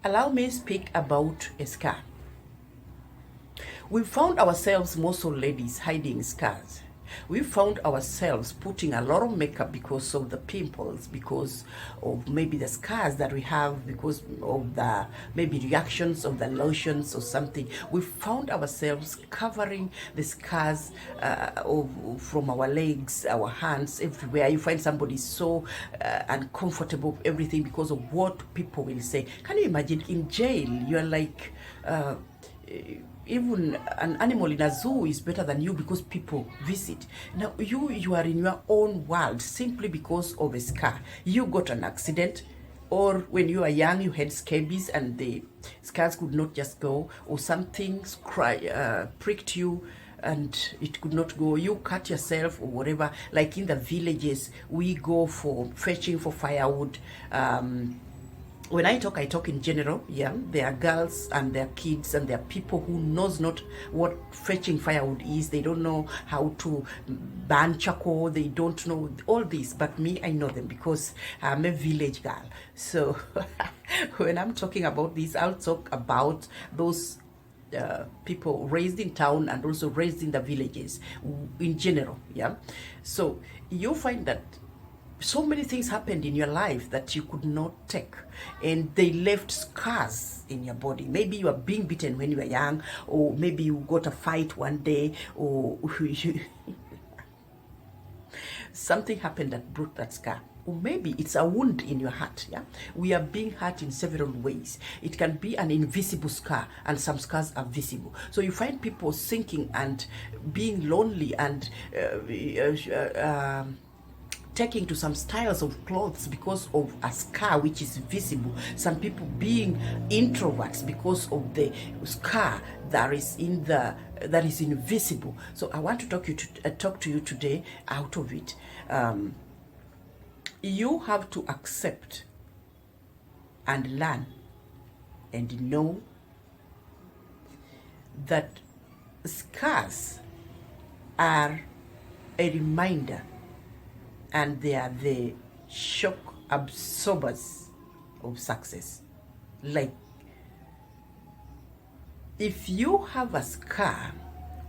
Allow me speak about a scar. We found ourselves, most of ladies, hiding scars. We found ourselves putting a lot of makeup because of the pimples, because of maybe the scars that we have, because of the maybe reactions of the lotions or something. We found ourselves covering the scars from our legs, our hands, everywhere. You find somebody so uncomfortable with everything because of what people will say. Can you imagine in jail? You're like, even an animal in a zoo is better than you because people visit. Now you are in your own world simply because of a scar. You got an accident, or when you are young you had scabies and the scars could not just go, or something pricked you and it could not go. You cut yourself or whatever. Like in the villages, we go for fetching for firewood. When I talk in general. Yeah, there are girls and there are kids and there are people who knows not what fetching firewood is. They don't know how to burn charcoal. They don't know all this, but me, I know them because I'm a village girl. So when I'm talking about this, I'll talk about those people raised in town and also raised in the villages in general. Yeah, so you find that so many things happened in your life that you could not take, and they left scars in your body. Maybe you are being beaten when you were young, or maybe you got a fight one day, or something happened that brought that scar. Or maybe it's a wound in your heart. Yeah, we are being hurt in several ways. It can be an invisible scar, and some scars are visible. So you find people sinking and being lonely and taking to some styles of clothes because of a scar which is visible. Some people being introverts because of the scar that is invisible. So I want to talk to you today out of it. You have to accept and learn and know that scars are a reminder, and they are the shock absorbers of success. Like, if you have a scar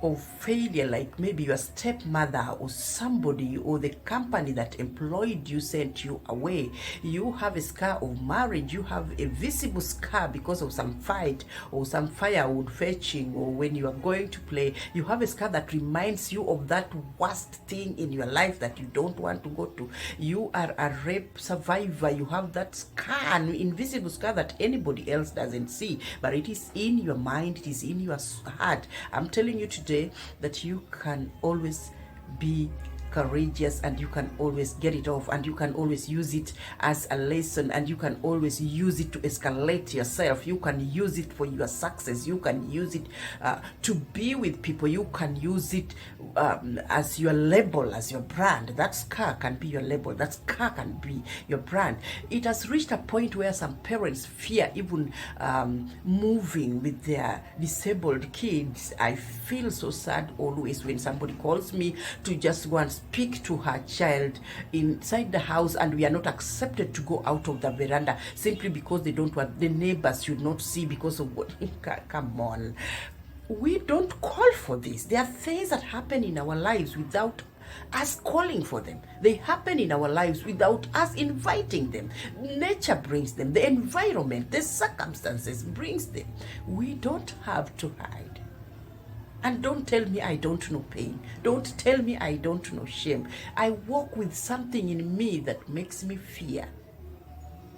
of failure, like maybe your stepmother or somebody or the company that employed you sent you away, you have a scar of marriage, you have a visible scar because of some fight or some firewood fetching, or when you are going to play, you have a scar that reminds you of that worst thing in your life that you don't want to go to. You are a rape survivor, you have that scar, an invisible scar that anybody else doesn't see, but it is in your mind, it is in your heart. I'm telling you today that you can always be courageous, and you can always get it off, and you can always use it as a lesson, and you can always use it to escalate yourself. You can use it for your success. You can use it to be with people. You can use it as your label, as your brand. That scar can be your label. That scar can be your brand. It has reached a point where some parents fear even moving with their disabled kids. I feel so sad always when somebody calls me to just go and speak to her child inside the house, and we are not accepted to go out of the veranda simply because they don't want, the neighbors should not see because of what. Come on, we don't call for this. There are things that happen in our lives without us calling for them. They happen in our lives without us inviting them. Nature brings them, the environment, the circumstances brings them. We don't have to hide. And don't tell me I don't know pain. Don't tell me I don't know shame. I walk with something in me that makes me fear.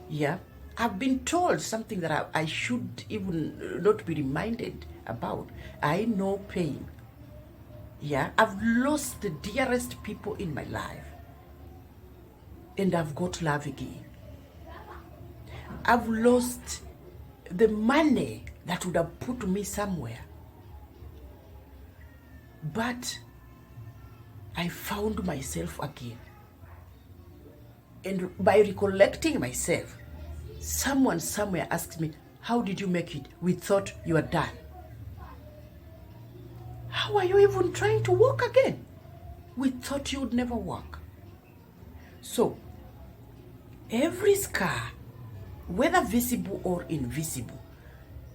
Yeah, I've been told something that I should even not be reminded about. I know pain. Yeah, I've lost the dearest people in my life, and I've got love again. I've lost the money that would have put me somewhere, but I found myself again. And by recollecting myself, someone somewhere asked me, how did you make it? We thought you were done. How are you even trying to walk again? We thought you would never walk. So, every scar whether visible or invisible,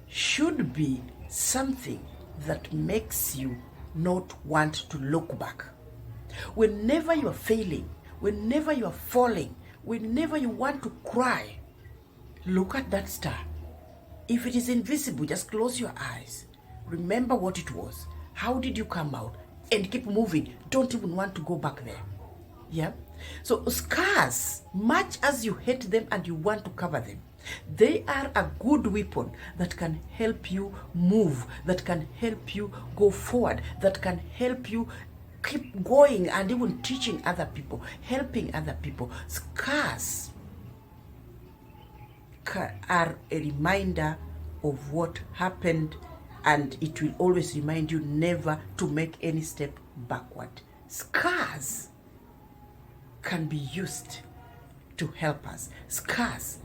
should be something that makes you not want to look back. Whenever you are failing, whenever you are falling, whenever you want to cry, look at that star. If it is invisible, just close your eyes. Remember what it was. How did you come out? And keep moving. Don't even want to go back there. Yeah? So scars, much as you hate them and you want to cover them, they are a good weapon that can help you move, that can help you go forward, that can help you keep going and even teaching other people, helping other people. Scars are a reminder of what happened, and it will always remind you never to make any step backward. Scars can be used to help us. Scars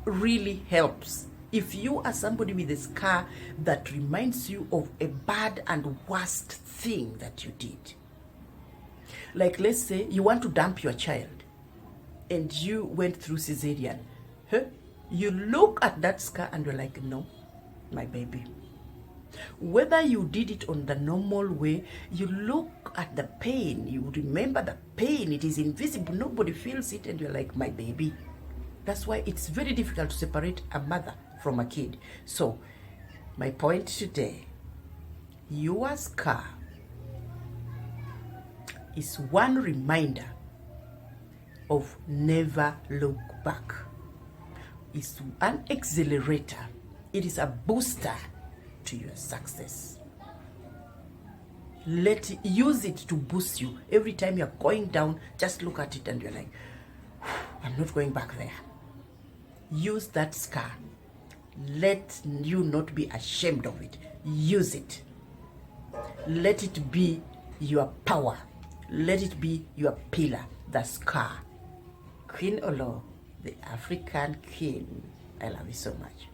really helps. If you are somebody with a scar that reminds you of a bad and worst thing that you did, like let's say you want to dump your child and you went through cesarean, you look at that scar and you're like, no, my baby. Whether you did it on the normal way, you look at the pain, you remember the pain, it is invisible, nobody feels it, and you're like, my baby. That's why it's very difficult to separate a mother from a kid. So, my point today, your scar is one reminder of never look back. It's an accelerator. It is a booster to your success. Use it to boost you. Every time you're going down, just look at it and you're like, I'm not going back there. Use that scar. Let you not be ashamed of it. Use it. Let it be your power. Let it be your pillar, the scar. Queen Olo, the African Queen. I love you so much.